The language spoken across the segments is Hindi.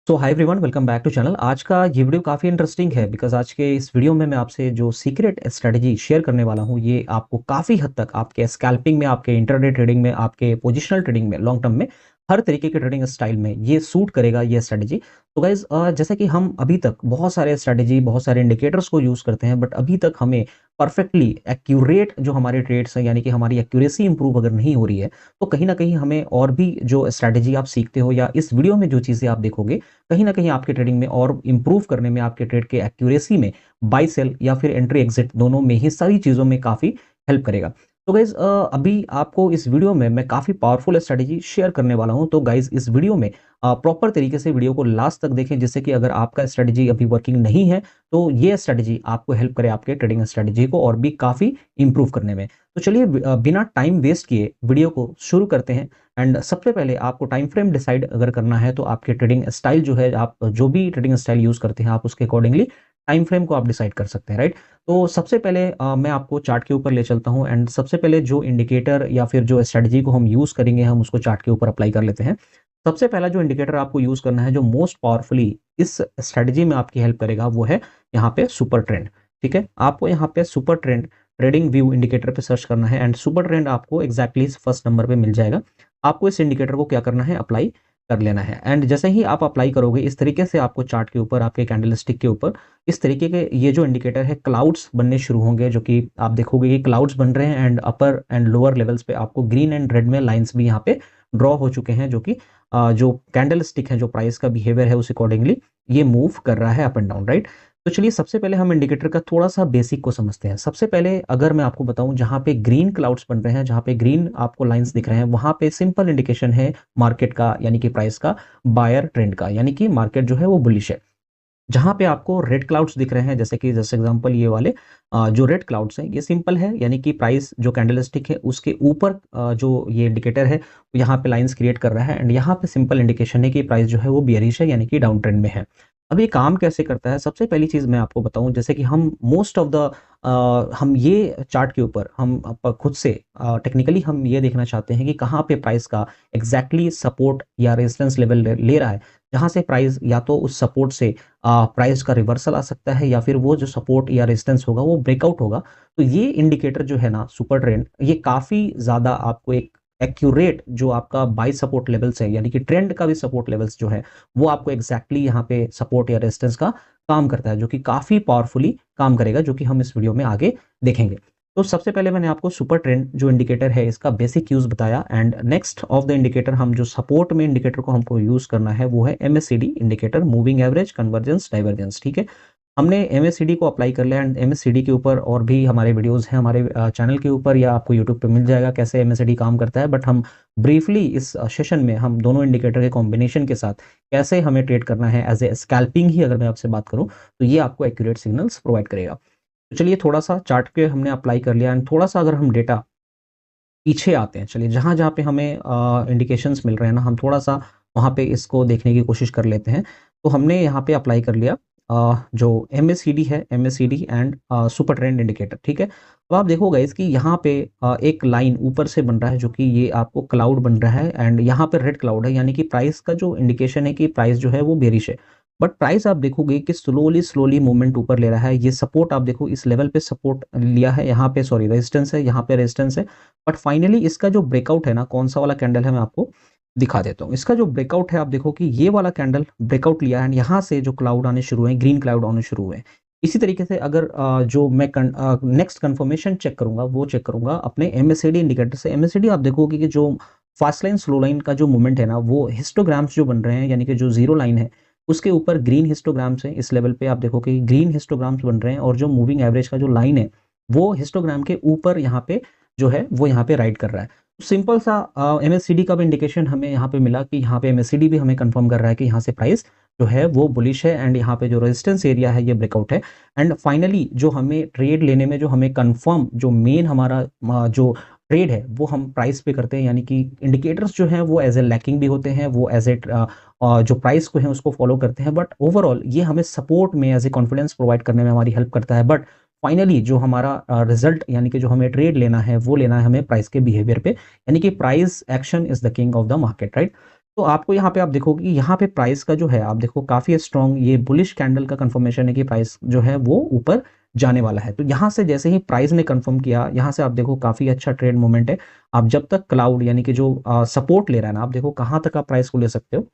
So hi everyone, welcome back to channel. आज का ये वीडियो काफ़ी इंटरेस्टिंग है बिकॉज आज के इस वीडियो में मैं आपसे जो सीक्रेट स्ट्रेटजी शेयर करने वाला हूँ ये आपको काफ़ी हद तक आपके स्कैल्पिंग में, आपके इंटरडे ट्रेडिंग में, आपके पोजिशनल ट्रेडिंग में, लॉन्ग टर्म में, हर तरीके के ट्रेडिंग स्टाइल में ये सूट करेगा ये स्ट्रेटजी। तो गाइज जैसे कि हम अभी तक बहुत सारे स्ट्रेटजी, बहुत सारे इंडिकेटर्स को यूज़ करते हैं, बट अभी तक हमें परफेक्टली एक्यूरेट जो हमारे ट्रेड्स हैं यानी कि हमारी एक्यूरेसी इंप्रूव अगर नहीं हो रही है, तो कहीं ना कहीं हमें और भी जो स्ट्रेटजी आप सीखते हो या इस वीडियो में जो चीज़ें आप देखोगे कहीं न कहीं आपके ट्रेडिंग में और इम्प्रूव करने में, आपके ट्रेड के एक्यूरेसी में, बाय सेल या फिर एंट्री एग्जिट दोनों में ही सारी चीज़ों में काफ़ी हेल्प करेगा। तो गाइज़ अभी आपको इस वीडियो में मैं काफ़ी पावरफुल स्ट्रैटेजी शेयर करने वाला हूँ। तो गाइज़ इस वीडियो में प्रॉपर तरीके से वीडियो को लास्ट तक देखें, जिससे कि अगर आपका स्ट्रैटेजी अभी वर्किंग नहीं है, तो ये स्ट्रैटेजी आपको हेल्प करे आपके ट्रेडिंग स्ट्रैटेजी को और भी काफ़ी इम्प्रूव करने में। तो चलिए बिना टाइम वेस्ट किए वीडियो को शुरू करते हैं। एंड सबसे पहले आपको टाइम फ्रेम डिसाइड अगर करना है, तो आपके ट्रेडिंग स्टाइल जो है, आप जो भी ट्रेडिंग स्टाइल यूज़ करते हैं, आप उसके अकॉर्डिंगली टाइम फ्रेम को आप डिसाइड कर सकते हैं, राइट? तो सबसे पहले मैं आपको चार्ट के ऊपर ले चलता हूँ एंड सबसे पहले जो इंडिकेटर या फिर जो स्ट्रेटजी को हम यूज़ करेंगे, हम उसको चार्ट के ऊपर अप्लाई कर लेते हैं। सबसे पहला जो इंडिकेटर आपको यूज़ करना है, जो मोस्ट पावरफुली इस स्ट्रेटजी में आपकी हेल्प करेगा, वो है यहाँ पे सुपर ट्रेंड। ठीक है? आपको यहाँ पे super trend trading view indicator पे सर्च करना है एंड सुपर ट्रेंड आपको एग्जैक्टली फर्स्ट नंबर पे मिल जाएगा। आपको इस इंडिकेटर को क्या करना है, अप्लाई कर लेना है। एंड जैसे ही आप अप्लाई करोगे, इस तरीके से आपको चार्ट के ऊपर, आपके कैंडलस्टिक के ऊपर इस तरीके के ये जो इंडिकेटर है, क्लाउड्स बनने शुरू होंगे, जो कि आप देखोगे ये क्लाउड्स बन रहे हैं and upper and lower levels पे आपको ग्रीन एंड रेड में लाइंस भी यहाँ पे ड्रॉ हो चुके हैं, जो कि जो कैंडलस्टिक है, जो प्राइस का बिहेवियर है, उस अकॉर्डिंगली ये मूव कर रहा है अप एंड डाउन, राइट? तो चलिए सबसे पहले हम इंडिकेटर का थोड़ा-सा बेसिक को समझते हैं। सबसे पहले अगर मैं आपको बताऊँ, जहाँ पे ग्रीन क्लाउड्स बन रहे हैं, जहाँ पे ग्रीन आपको लाइन्स दिख रहे हैं, वहाँ पे सिंपल इंडिकेशन है मार्केट का, यानी कि प्राइस का, बायर ट्रेंड का, यानी कि मार्केट जो है वो बुलिश है। जहाँ पे आपको रेड क्लाउड्स दिख रहे हैं, जैसे कि जैसे एग्जांपल ये वाले जो रेड क्लाउड्स हैं, ये सिंपल है, यानी कि प्राइस जो कैंडलस्टिक है उसके ऊपर जो ये इंडिकेटर है, यहाँ पे लाइन्स क्रिएट कर रहा है एंड यहाँ पे सिंपल इंडिकेशन है कि प्राइस जो है वो बेयरिश है, यानी कि डाउन ट्रेंड में है। अब ये काम कैसे करता है? सबसे पहली चीज़ मैं आपको बताऊँ, जैसे कि हम मोस्ट ऑफ द हम ये चार्ट के ऊपर हम खुद से टेक्निकली हम ये देखना चाहते हैं कि कहाँ पे प्राइस का एग्जैक्टली सपोर्ट या रेजिस्टेंस लेवल ले रहा है, जहाँ से प्राइस या तो उस सपोर्ट से प्राइस का रिवर्सल आ सकता है, या फिर वो जो सपोर्ट या रेजिस्टेंस होगा वो ब्रेकआउट होगा। तो ये इंडिकेटर जो है ना, सुपर ट्रेंड, ये काफ़ी ज़्यादा आपको एक एक्यूरेट जो आपका बाय सपोर्ट लेवल्स है, यानी कि ट्रेंड का भी सपोर्ट लेवल्स जो है, वो आपको एग्जैक्टली यहाँ पे सपोर्ट या रेजिस्टेंस का काम करता है, जो कि काफ़ी पावरफुली काम करेगा, जो कि हम इस वीडियो में आगे देखेंगे। तो सबसे पहले मैंने आपको सुपर ट्रेंड जो इंडिकेटर है इसका बेसिक यूज़ बताया and next of the indicator, हम जो सपोर्ट में इंडिकेटर को हमको यूज़ करना है, वो है MSCD indicator, moving average convergence divergence. ठीक है? हमने एमएससीडी को अप्लाई कर लिया एंड एमएससीडी के ऊपर और भी हमारे वीडियोज़ हैं हमारे चैनल के ऊपर, या आपको यूट्यूब पे मिल जाएगा कैसे एमएससीडी काम करता है। बट हम ब्रीफली इस सेशन में हम दोनों इंडिकेटर के कॉम्बिनेशन के साथ कैसे हमें ट्रेड करना है एज ए स्कैल्पिंग ही अगर मैं आपसे बात करूँ, तो ये आपको एक्यूरेट सिग्नल्स प्रोवाइड करेगा। तो चलिए थोड़ा-सा चार्ट के हमने अप्लाई कर लिया एंड थोड़ा-सा अगर हम डेटा पीछे आते हैं, चलिए जहाँ-जहाँ पे हमें इंडिकेशंस मिल रहे हैं ना, हम थोड़ा-सा वहाँ पे इसको देखने की कोशिश कर लेते हैं। तो हमने यहाँ पे अप्लाई कर लिया जो एमएससीडी है, MSCD and super trend indicator, ठीक है? तो आप देखोगे इसकी यहाँ पे एक लाइन ऊपर से बन रहा है, जो कि ये आपको क्लाउड बन रहा है एंड यहाँ पे रेड क्लाउड है, यानी कि प्राइस का जो इंडिकेशन है कि प्राइस जो है वो बेरिश है। बट प्राइस आप देखोगे कि स्लोली मूवमेंट ऊपर ले रहा है। ये सपोर्ट आप देखो, इस लेवल पे सपोर्ट लिया है, यहाँ पे सॉरी रेजिस्टेंस है, यहाँ पे रेजिस्टेंस है। बट फाइनली इसका जो ब्रेकआउट है ना, कौन-सा वाला कैंडल है मैं आपको दिखा देता हूँ। इसका जो ब्रेकआउट है, आप देखो कि ये वाला कैंडल ब्रेकआउट लिया है एंड यहाँ से जो क्लाउड आने शुरू हुए हैं, ग्रीन क्लाउड आने शुरू हुए हैं। इसी तरीके से अगर जो मैं नेक्स्ट कन्फर्मेशन चेक करूँगा, वो चेक करूँगा अपने एमएससीडी इंडिकेटर से। एमएससीडी आप देखोगे कि जो फास्ट लाइन, स्लो लाइन का जो मूवमेंट है ना, वो हिस्टोग्राम्स जो बन रहे हैं, यानी कि जो ज़ीरो लाइन है, उसके ऊपर ग्रीन हिस्टोग्राम्स हैं। इस लेवल पे आप देखो कि ग्रीन हिस्टोग्राम्स बन रहे हैं और जो मूविंग एवरेज का जो लाइन है, वो हिस्टोग्राम के ऊपर यहाँ पे जो है, वो यहाँ पे राइट कर रहा है। सिंपल सा एमएससीडी का भी इंडिकेशन हमें यहाँ पे मिला कि यहाँ पे एमएससीडी भी हमें कंफर्म कर रहा है कि यहाँ से प्राइस जो है वो बुलिश है एंड यहाँ पे जो रेजिस्टेंस एरिया है ये ब्रेकआउट है। एंड फाइनली जो हमें ट्रेड लेने में, जो हमें कंफर्म, जो मेन हमारा जो ट्रेड है वो हम प्राइस पे करते हैं, यानी कि इंडिकेटर्स जो हैं वो एज ए लैकिंग भी होते हैं, वो एज ए जो प्राइस को है उसको फॉलो करते हैं, बट ओवरऑल ये हमें सपोर्ट में एज ए कॉन्फिडेंस प्रोवाइड करने में हमारी हेल्प करता है। बट फाइनली जो हमारा रिजल्ट, यानी कि जो हमें ट्रेड लेना है, वो लेना है हमें प्राइस के बिहेवियर पे, यानी कि price action is the king of the market, right? तो आपको यहाँ पे आप देखोगे कि यहाँ पे प्राइस का जो है आप देखो काफ़ी स्ट्रॉन्ग ये बुलिश कैंडल का कंफर्मेशन है कि प्राइस जो है वो ऊपर जाने वाला है। तो यहाँ से जैसे ही प्राइस ने कंफर्म किया, यहाँ से आप देखो काफ़ी अच्छा ट्रेड मोमेंट है। आप जब तक क्लाउड यानी कि जो सपोर्ट ले रहा है ना, आप देखो कहाँ तक आप प्राइस को ले सकते हो।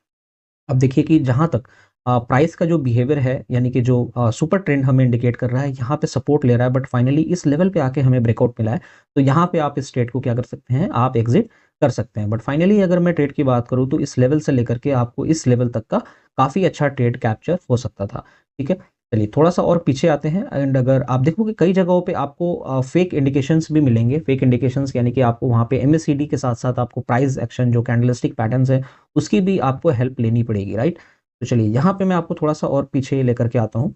अब देखिए कि जहाँ तक प्राइस का जो बिहेवियर है यानी कि जो सुपर ट्रेंड हमें इंडिकेट कर रहा है, यहाँ पे सपोर्ट ले रहा है, बट फाइनली इस लेवल पे आके हमें ब्रेकआउट मिला है। तो यहाँ पे आप इस ट्रेड को क्या कर सकते हैं, आप एग्जिट कर सकते हैं। बट फाइनली अगर मैं ट्रेड की बात करूँ तो इस लेवल से लेकर के आपको इस लेवल तक का काफ़ी अच्छा ट्रेड कैप्चर हो सकता था। ठीक है, चलिए थोड़ा सा और पीछे आते हैं। एंड अगर आप देखोगे कई जगहों पे आपको फेक इंडिकेशंस भी मिलेंगे। फेक इंडिकेशंस यानी कि आपको वहाँ पे एमएससीडी के साथ साथ आपको प्राइस एक्शन जो कैंडलस्टिक पैटर्न्स है उसकी भी आपको हेल्प लेनी पड़ेगी, राइट। तो चलिए यहाँ पे मैं आपको थोड़ा-सा और पीछे लेकर के आता हूँ।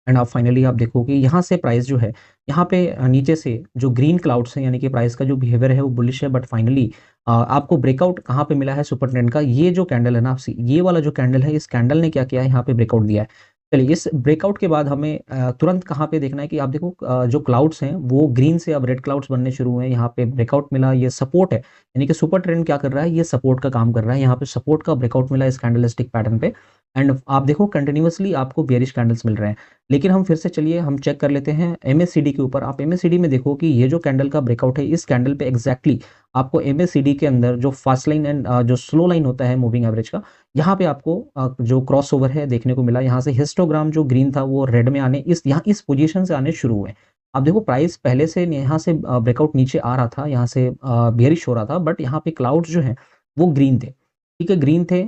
एंड आप फाइनली आप देखोगे यहाँ से प्राइस जो है, यहाँ पे नीचे से जो ग्रीन क्लाउड्स हैं यानी कि प्राइस का जो बिहेवियर है वो बुलिश है, बट फाइनली आपको ब्रेकआउट कहाँ पे मिला है सुपर ट्रेंड का, ये जो कैंडल है ना, ये वाला जो कैंडल है, इस कैंडल ने क्या किया है, यहाँ पे ब्रेकआउट दिया है। चलिए इस ब्रेकआउट के बाद हमें तुरंत कहाँ पे देखना है कि आप देखो जो क्लाउड्स हैं वो ग्रीन से अब रेड क्लाउड्स बनने शुरू हुए हैं। यहाँ पे ब्रेकआउट मिला, ये सपोर्ट है यानी कि सुपर ट्रेंड क्या कर रहा है, ये सपोर्ट का काम कर रहा है। यहाँ पे सपोर्ट का ब्रेकआउट मिला इस कैंडलस्टिक पैटर्न पे। एंड आप देखो कंटिन्यूअसली आपको बेयरिश कैंडल्स मिल रहे हैं। लेकिन हम फिर से चलिए हम चेक कर लेते हैं एमएससीडी के ऊपर। आप एमएससीडी में देखो कि ये जो कैंडल का ब्रेकआउट है, इस कैंडल पे एग्जैक्टली आपको एमएससीडी के अंदर जो फास्ट लाइन एंड जो स्लो लाइन होता है मूविंग एवरेज का, यहाँ पे आपको जो क्रॉसओवर है देखने को मिला। यहाँ से हिस्टोग्राम जो ग्रीन था वो रेड में आने, इस यहाँ इस पोजीशन से आने शुरू हुए। आप देखो प्राइस पहले से यहाँ से ब्रेकआउट नीचे आ रहा था, यहाँ से बेयरिश हो रहा था, बट यहाँ पे क्लाउड्स जो हैं वो ग्रीन थे। ठीक है, ग्रीन थे।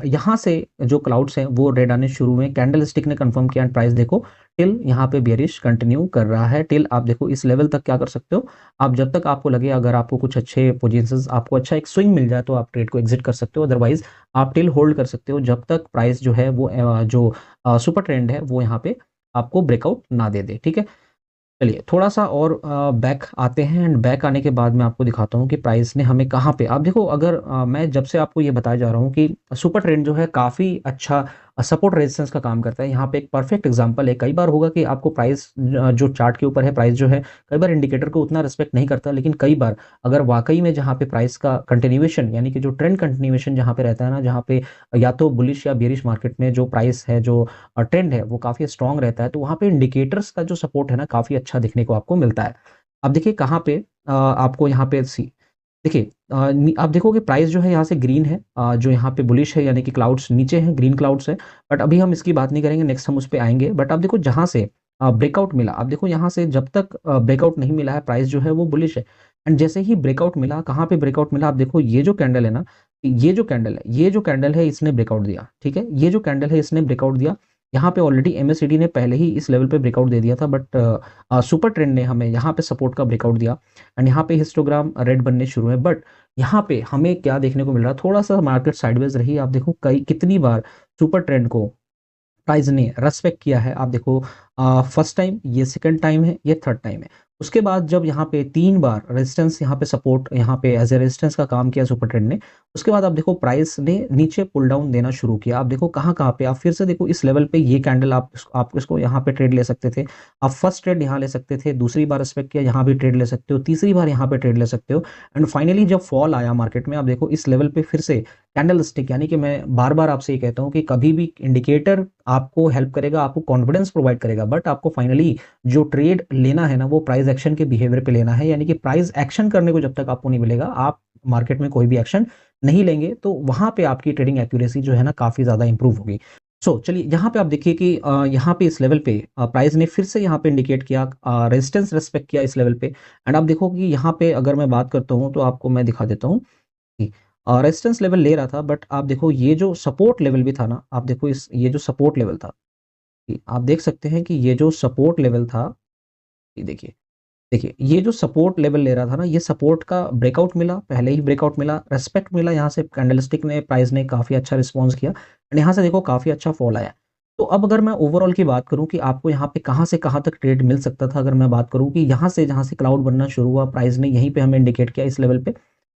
यहाँ से जो क्लाउड्स हैं वो रेड आने शुरू हुए। कैंडलस्टिक ने कंफर्म किया एंड प्राइस देखो टिल यहाँ पे बेयरिश कंटिन्यू कर रहा है। टिल आप देखो इस लेवल तक क्या कर सकते हो, आप जब तक आपको लगे, अगर आपको कुछ अच्छे पोजीशंस, आपको अच्छा एक स्विंग मिल जाए तो आप ट्रेड को एग्जिट कर सकते हो। अदरवाइज आप टिल होल्ड कर सकते हो जब तक प्राइस जो है वो जो सुपर ट्रेंड है वो यहाँ पे आपको ब्रेकआउट ना दे दे। ठीक है, चलिए थोड़ा-सा और बैक आते हैं। एंड बैक आने के बाद मैं आपको दिखाता हूँ कि प्राइस ने हमें कहाँ पे, आप देखो अगर मैं जब से आपको ये बताया जा रहा हूँ कि सुपर ट्रेंड जो है काफ़ी अच्छा सपोर्ट रेजिस्टेंस का काम करता है। यहाँ पे एक परफेक्ट एग्जांपल है। कई बार होगा कि आपको प्राइस जो चार्ट के ऊपर है, प्राइस जो है कई बार इंडिकेटर को उतना रिस्पेक्ट नहीं करता, लेकिन कई बार अगर वाक़ई में जहाँ पे प्राइस का कंटिन्यूएशन यानी कि जो ट्रेंड कंटिन्यूएशन जहाँ पे रहता है ना, जहाँ पे या तो बुलिश या बेयरिश मार्केट में जो प्राइस है, जो ट्रेंड है वो काफ़ी स्ट्रॉन्ग रहता है, तो वहाँ पे इंडिकेटर्स का जो सपोर्ट है ना काफ़ी अच्छा देखने को आपको मिलता है। अब देखिए कहाँ पे आपको यहाँ पे देखिए आप देखोगे प्राइस जो है यहाँ से ग्रीन है, जो यहाँ पे बुलिश है यानी कि क्लाउड्स नीचे हैं, ग्रीन क्लाउड्स है। बट अभी हम इसकी बात नहीं करेंगे, नेक्स्ट हम उस पे आएँगे। बट आप देखो जहाँ से ब्रेकआउट मिला, आप देखो यहाँ से जब तक ब्रेकआउट नहीं मिला है, प्राइस जो है वो बुलिश है। एंड जैसे ही ब्रेकआउट मिला, कहाँ पे ब्रेकआउट मिला, आप देखो ये जो कैंडल है ना, ये जो कैंडल है इसने ब्रेकआउट दिया। ठीक है, ये जो कैंडल है इसने ब्रेकआउट दिया। यहाँ पे ऑलरेडी एमएससीडी ने पहले ही इस लेवल पे ब्रेकआउट दे दिया था, बट सुपर ट्रेंड ने हमें यहाँ पे सपोर्ट का ब्रेकआउट दिया। एंड यहाँ पे हिस्टोग्राम रेड बनने शुरू है। बट यहाँ पे हमें क्या देखने को मिल रहा है, थोड़ा-सा मार्केट साइडवेज रही। आप देखो कई कितनी बार सुपर ट्रेंड को प्राइस ने रेस्पेक्ट किया है। आप देखो फर्स्ट टाइम, ये सेकंड टाइम है, ये थर्ड टाइम है। उसके बाद जब यहाँ पे 3 बार रेजिस्टेंस, यहाँ पे सपोर्ट, यहाँ पे एज़ अ रेजिस्टेंस का काम किया सुपर ट्रेंड ने, उसके बाद आप देखो प्राइस ने नीचे पुल डाउन देना शुरू किया। आप देखो कहाँ-कहाँ पे, आप फिर से देखो इस लेवल पे ये कैंडल आप इसको यहाँ पे ट्रेड ले सकते थे। आप फर्स्ट ट्रेड यहाँ ले सकते थे, दूसरी बार रिस्पेक्ट किया, यहाँ भी ट्रेड ले सकते हो, तीसरी बार यहाँ पे ट्रेड ले सकते हो। एंड फाइनली जब फॉल आया मार्केट में, आप देखो इस लेवल पे फिर से कैंडलस्टिक, यानी कि मैं बार-बार आपसे ये कहता हूँ कि कभी भी इंडिकेटर आपको हेल्प करेगा, आपको कॉन्फिडेंस प्रोवाइड करेगा, बट आपको फाइनली जो ट्रेड लेना है ना वो प्राइस एक्शन के बिहेवियर पे लेना है। यानी कि प्राइस एक्शन करने को जब तक आपको नहीं मिलेगा, आप मार्केट में कोई भी एक्शन नहीं लेंगे, तो वहाँ पे आपकी ट्रेडिंग एक्यूरेसी जो है ना काफ़ी ज़्यादा इंप्रूव होगी। सो चलिए यहाँ पे आप देखिए कि यहाँ पे इस लेवल पे प्राइस ने फिर से यहाँ पे इंडिकेट किया, रेजिस्टेंस रिस्पेक्ट किया इस लेवल पे। एंड आप देखो कि यहाँ पे अगर मैं बात करता हूँ तो आपको मैं दिखा देता हूँ कि रेजिस्टेंस लेवल ले रहा था, बट आप देखो ये जो सपोर्ट लेवल भी था ना, आप देखो इस ये जो सपोर्ट लेवल था, कि आप देख सकते हैं कि ये जो सपोर्ट लेवल था, ये देखिए ये जो सपोर्ट लेवल ले रहा था ना, ये सपोर्ट का ब्रेकआउट मिला, पहले ही ब्रेकआउट मिला, रिस्पेक्ट मिला। यहाँ से कैंडलस्टिक ने, प्राइस ने काफ़ी अच्छा रिस्पॉन्स किया एंड यहाँ से देखो काफ़ी अच्छा फॉल आया। तो अब अगर मैं ओवरऑल की बात करूँ कि आपको यहाँ पे कहाँ से कहाँ तक ट्रेड मिल सकता था, अगर मैं बात करूँ कि यहाँ से जहाँ से क्लाउड बनना शुरू हुआ, प्राइस ने यहीं पे हमें इंडिकेट किया इस लेवल पे।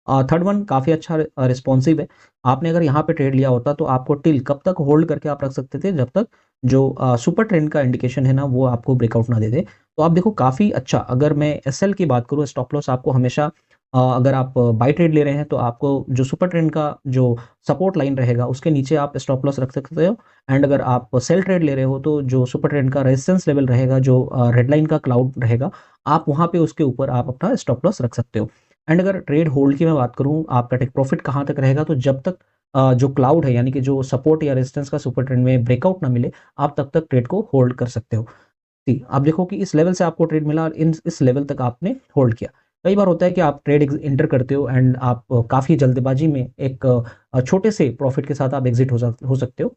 थर्ड वन काफ़ी अच्छा रिस्पॉन्सिव है। आपने अगर यहाँ पे ट्रेड लिया होता तो आपको टिल कब तक होल्ड करके आप रख सकते थे, जब तक जो सुपर ट्रेंड का इंडिकेशन है ना वो आपको ब्रेकआउट ना दे दे। तो आप देखो काफ़ी अच्छा, अगर मैं एसएल की बात करूँ, स्टॉप लॉस आपको हमेशा अगर आप बाय ट्रेड ले रहे हैं तो आपको जो सुपर ट्रेंड का जो सपोर्ट लाइन रहेगा उसके नीचे आप स्टॉप लॉस रख सकते हो। एंड अगर आप सेल ट्रेड ले रहे हो तो जो सुपर ट्रेंड का रेजिस्टेंस लेवल रहेगा, जो रेड लाइन का क्लाउड रहेगा, आप वहाँ पे उसके ऊपर आप अपना स्टॉप लॉस रख सकते हो। एंड अगर ट्रेड होल्ड की मैं बात करूँ, आपका टेक प्रॉफिट कहाँ तक रहेगा, तो जब तक जो क्लाउड है यानी कि जो सपोर्ट या रेजिस्टेंस का सुपर ट्रेंड में ब्रेकआउट ना मिले, आप तब तक ट्रेड को होल्ड कर सकते हो। जी, आप देखो कि इस लेवल से आपको ट्रेड मिला और इस लेवल तक आपने होल्ड किया। कई बार होता है कि आप ट्रेड एंटर करते हो एंड आप काफ़ी जल्दबाजी में एक छोटे से प्रॉफिट के साथ आप एग्जिट हो सकते हो।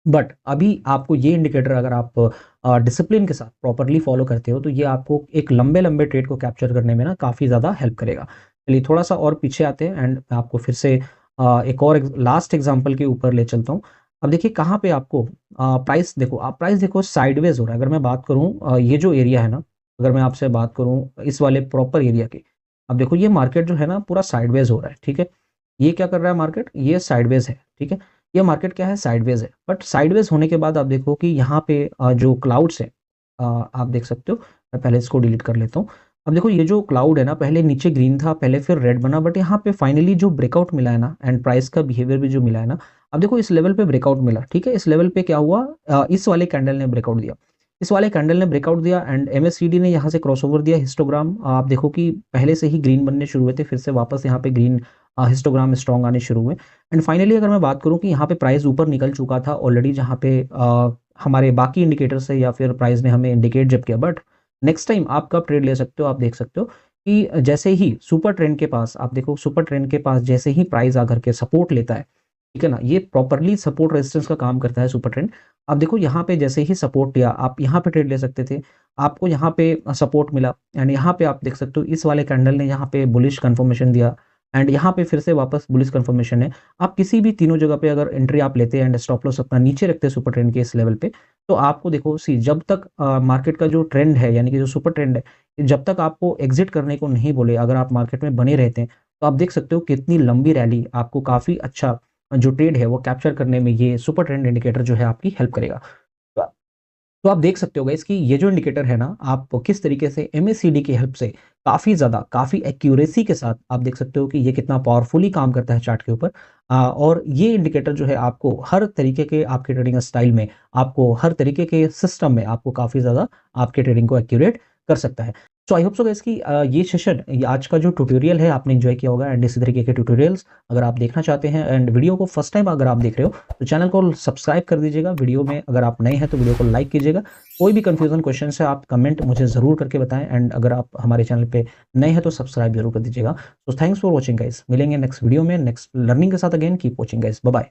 बट अभी आपको ये इंडिकेटर अगर आप डिसिप्लिन के साथ प्रॉपर्ली फॉलो करते हो तो ये आपको एक लंबे-लंबे ट्रेड को कैप्चर करने में ना काफ़ी ज़्यादा हेल्प करेगा। चलिए थोड़ा-सा और पीछे आते हैं एंड मैं आपको फिर से एक और लास्ट एग्ज़ाम्पल के ऊपर ले चलता हूँ। अब देखिए कहाँ पे आपको प्राइस देखो, आप प्राइस देखो साइडवेज़ हो रहा है। अगर मैं बात करूँ ये जो एरिया है ना, अगर मैं आपसे बात करूँ इस वाले प्रॉपर एरिया की, अब देखो ये मार्केट जो है ना पूरा साइडवेज़ हो रहा है, ठीक है? ये क्या कर रहा है मार्केट? ये साइडवेज़ है, ठीक है? ये मार्केट क्या है? साइडवेज़ है। बट साइडवेज़ होने के बाद आप देखो कि यहाँ पे जो क्लाउड्स हैं, आप देख सकते हो। मैं पहले इसको डिलीट कर लेता हूँ। अब देखो ये जो क्लाउड है ना, पहले नीचे ग्रीन था, पहले फिर रेड बना, बट यहाँ पे फाइनली जो ब्रेकआउट मिला है ना एंड प्राइस का बिहेवियर भी जो मिला है ना, अब देखो इस लेवल पे ब्रेकआउट मिला, ठीक है? इस लेवल पे क्या हुआ, इस वाले कैंडल ने ब्रेकआउट दिया। इस वाले कैंडल ने ब्रेकआउट दिया एंड एमएससीडी ने यहाँ से क्रॉसओवर दिया। हिस्टोग्राम आप देखो कि पहले से ही ग्रीन बनने शुरू हुए थे, फिर से वापस यहाँ पे ग्रीन हिस्टोग्राम स्ट्रॉन्ग आने शुरू हुए। एंड फाइनली अगर मैं बात करूँ कि यहाँ पे प्राइस ऊपर निकल चुका था ऑलरेडी, जहाँ पे हमारे बाकी इंडिकेटर से या फिर प्राइस ने हमें इंडिकेट जब किया, बट नेक्स्ट टाइम आप कब ट्रेड ले सकते हो, आप देख सकते हो कि जैसे ही सुपर ट्रेंड के पास, आप देखो सुपर ट्रेंड के पास जैसे ही प्राइस आकर के सपोर्ट लेता है, ठीक है ना? ये प्रॉपर्ली सपोर्ट रेजिस्टेंस का काम करता है सुपर ट्रेंड। अब देखो यहाँ पे जैसे ही सपोर्ट लिया, आप यहाँ पे ट्रेड ले सकते थे, आपको यहाँ पे सपोर्ट मिला एंड यहाँ पे आप देख सकते हो इस वाले कैंडल ने यहाँ पे बुलिश कन्फर्मेशन दिया एंड यहाँ पे फिर से वापस बुलिश कन्फर्मेशन है। आप किसी भी तीनों जगह पे अगर एंट्री आप लेते हैं एंड स्टॉप लॉस अपना नीचे रखते हैं सुपर ट्रेंड के इस लेवल पे, तो आपको देखो जब तक मार्केट का जो ट्रेंड है यानी कि जो सुपर ट्रेंड है, जब तक आपको एग्जिट करने को नहीं बोले, अगर आप मार्केट में बने रहते हैं, तो आप देख सकते हो कितनी लंबी रैली आपको काफ़ी अच्छा जो ट्रेड है वो कैप्चर करने में ये सुपर ट्रेंड इंडिकेटर जो है आपकी हेल्प करेगा। तो तो आप देख सकते हो गाइस कि ये जो इंडिकेटर है ना, आप किस तरीके से एमएससीडी की हेल्प से काफ़ी ज़्यादा, काफ़ी एक्यूरेसी के साथ आप देख सकते हो कि ये कितना पावरफुली काम करता है चार्ट के ऊपर। और ये इंडिकेटर जो है आपको हर तरीके के आपके ट्रेडिंग स्टाइल में, आपको हर तरीके के सिस्टम में आपको काफ़ी ज़्यादा आपके ट्रेडिंग को एक्यूरेट कर सकता है। सो आई होप सो गाइस कि ये सेशन, ये आज का जो ट्यूटोरियल है आपने एन्जॉय किया होगा एंड इसी तरीके के ट्यूटोरियल्स अगर आप देखना चाहते हैं एंड वीडियो को फर्स्ट टाइम अगर आप देख रहे हो, तो चैनल को सब्सक्राइब कर दीजिएगा। वीडियो में अगर आप नए हैं तो वीडियो को लाइक कीजिएगा। कोई भी कन्फ्यूज़न क्वेश्चन है आप कमेंट मुझे ज़रूर करके बताएँ एंड अगर आप हमारे चैनल पे नए हैं तो सब्सक्राइब ज़रूर कर दीजिएगा। So thanks for watching guys. मिलेंगे नेक्स्ट वीडियो में नेक्स्ट लर्निंग के साथ। Again keep watching guys. Bye bye.